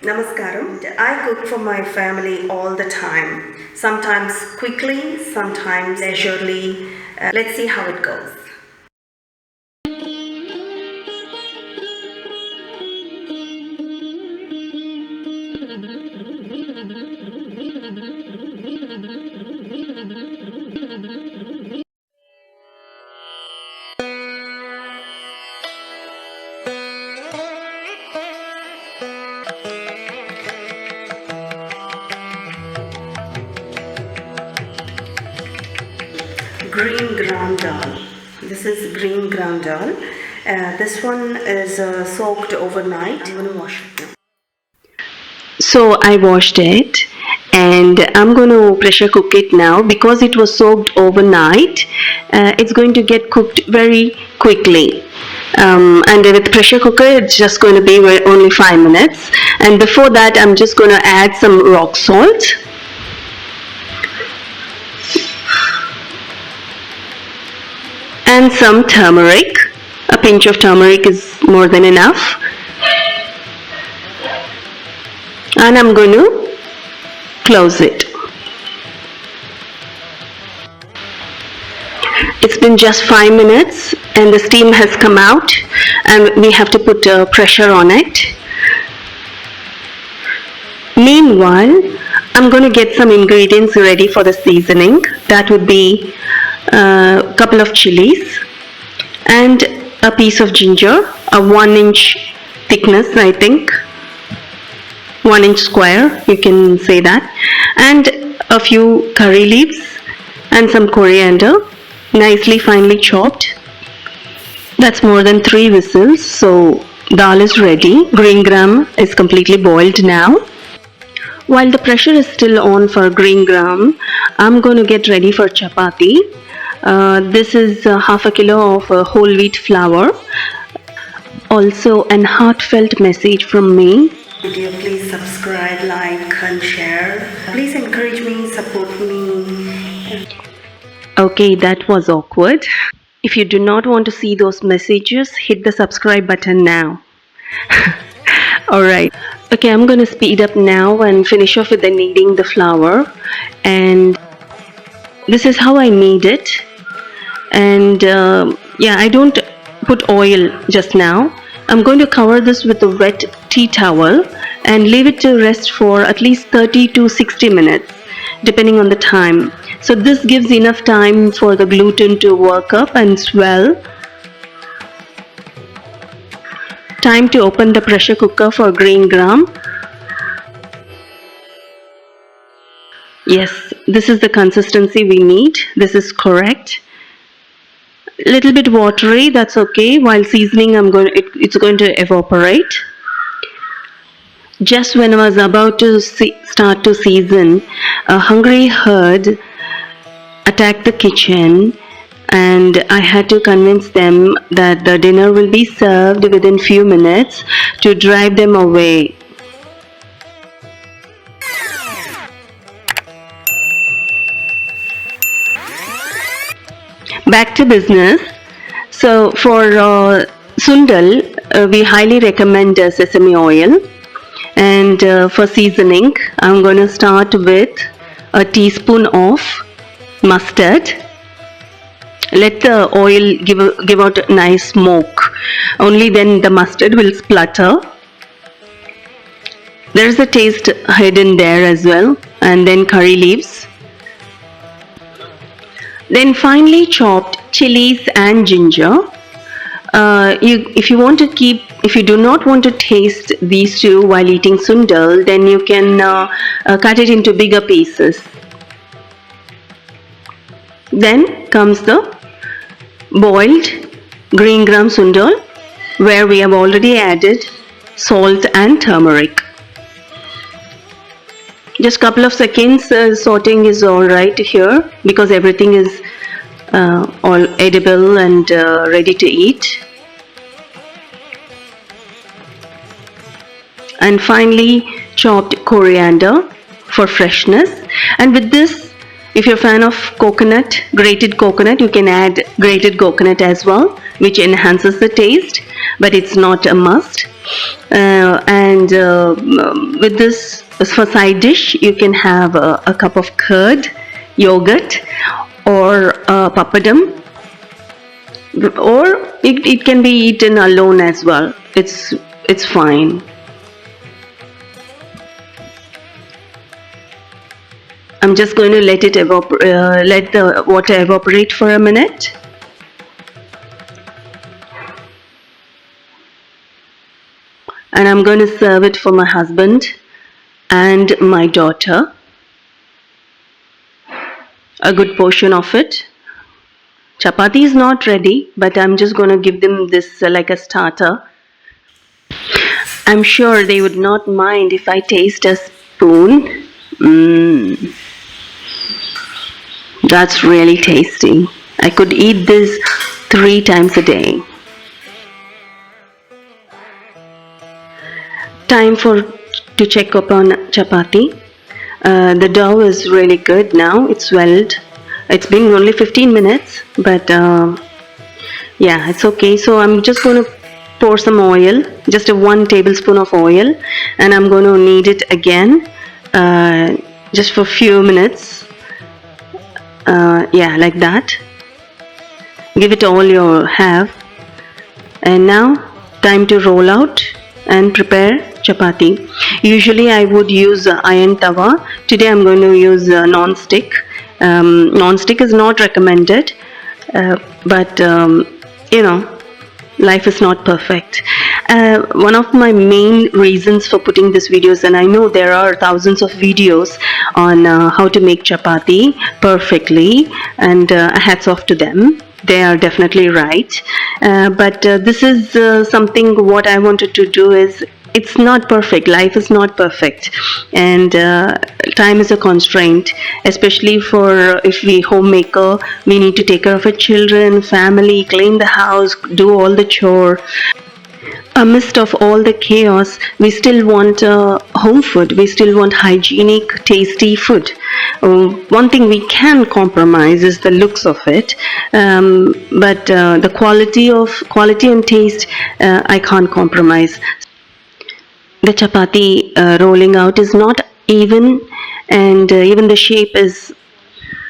Namaskaram. I cook for my family all the time. Sometimes quickly, sometimes leisurely. Let's see how it goes. Green ground dal. This is green ground dal. This one is soaked overnight. I'm going to wash it now. So I washed it and I'm going to pressure cook it now because it was soaked overnight. It's going to get cooked very quickly. And with pressure cooker it's just going to be only 5 minutes, and before that I'm just going to add some rock salt. And some turmeric. A pinch of turmeric is more than enough. And I'm going to close it. It's been just 5 minutes and the steam has come out and we have to put pressure on it. Meanwhile, I'm going to get some ingredients ready for the seasoning. That would be a couple of chilies and a piece of ginger, a 1-inch thickness, I think, 1-inch square, you can say that, and a few curry leaves and some coriander, nicely finely chopped. That's more than 3 whistles, so dal is ready. Green gram is completely boiled now. While the pressure is still on for green gram, I'm going to get ready for chapati. This is half a kilo of whole wheat flour. Also an heartfelt message from me. Video, please subscribe, like and share. Please encourage me, support me. Okay, that was awkward. If you do not want to see those messages, hit the subscribe button now. Alright. Okay, I'm going to speed up now and finish off with the kneading the flour. And this is how I knead it. And yeah, I don't put oil just now. I'm going to cover this with a wet tea towel and leave it to rest for at least 30 to 60 minutes depending on the time. So this gives enough time for the gluten to work up and swell. Time to open the pressure cooker for green gram. Yes, this is the consistency we need. This is correct. Little bit watery, that's okay. While seasoning, it's going to evaporate. Just when I was about to start to season, a hungry herd attacked the kitchen, and I had to convince them that the dinner will be served within few minutes to drive them away. Back to business. So for sundal, we highly recommend sesame oil. And for seasoning, I'm going to start with a teaspoon of mustard. Let the oil give out a nice smoke. Only then the mustard will splutter. There's a taste hidden there as well. And then curry leaves. Then finely chopped chilies and ginger. If you do not want to taste these two while eating sundal, then you can cut it into bigger pieces. Then comes the boiled green gram sundal, where we have already added salt and turmeric. Just couple of seconds sauteing is alright here because everything is all edible and ready to eat. And finally chopped coriander for freshness. And with this, if you're a fan of coconut, grated coconut, you can add grated coconut as well, which enhances the taste, but it's not a must. And with this, for side dish, you can have a cup of curd, yogurt, or papadum, or it can be eaten alone as well. It's fine. I'm just going to let the water evaporate for a minute. And I'm going to serve it for my husband and my daughter. A good portion of it. Chapati is not ready, but I'm just going to give them this like a starter. I'm sure they would not mind if I taste a spoon. That's really tasty. I could eat this 3 times a day. Time to check up on chapati. The dough is really good now. It's swelled. It's been only 15 minutes, but yeah, it's okay. So I'm just going to pour some oil, just a 1 tablespoon of oil, and I'm going to knead it again, just for a few minutes. Yeah, like that. Give it all you have. And now, time to roll out and prepare chapati. Usually I would use iron tawa. Today I'm going to use non-stick. Non-stick is not recommended, but you know, life is not perfect. One of my main reasons for putting these videos, and I know there are thousands of videos on how to make chapati perfectly, and hats off to them. They are definitely right. But this is something what I wanted to do is, it's not perfect. Life is not perfect, and time is a constraint, especially for if we homemaker, we need to take care of our children, family, clean the house, do all the chore. Amidst of all the chaos, we still want home food. We still want hygienic, tasty food. One thing we can compromise is the looks of it, but the quality and taste, I can't compromise. The chapati rolling out is not even, and even the shape is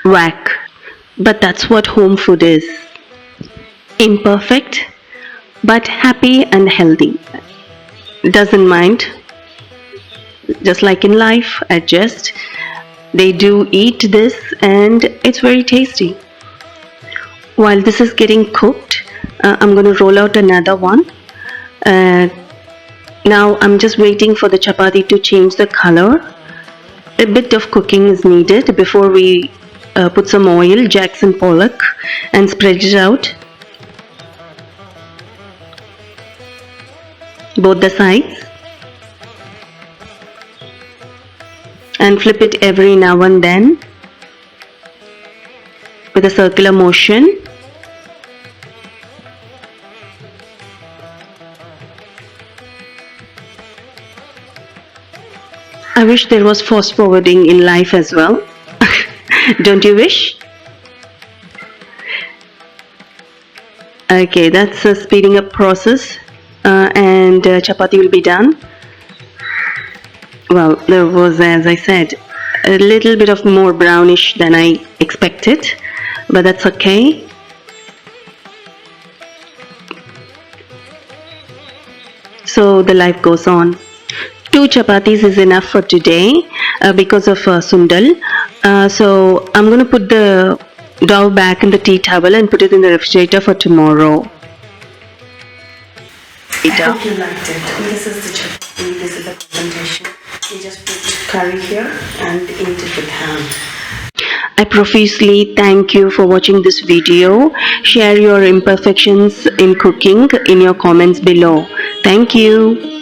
whack. But that's what home food is. Imperfect, but happy and healthy. Doesn't mind. Just like in life, adjust. They do eat this and it's very tasty. While this is getting cooked, I'm going to roll out another one. Now I'm just waiting for the chapati to change the color. A bit of cooking is needed before we put some oil, Jackson Pollock, and spread it out. Both the sides. And flip it every now and then with a circular motion. I wish there was fast forwarding in life as well. Don't you wish? Okay, that's a speeding up process, and chapati will be done. Well, there was, as I said, a little bit of more brownish than I expected, but that's okay. So the life goes on. 2 chapatis is enough for today because of sundal. So I'm going to put the dough back in the tea towel and put it in the refrigerator for tomorrow. I hope you liked it. This is the chapati, this is the presentation. You just put curry here and eat it with ham. I profusely thank you for watching this video. Share your imperfections in cooking in your comments below. Thank you.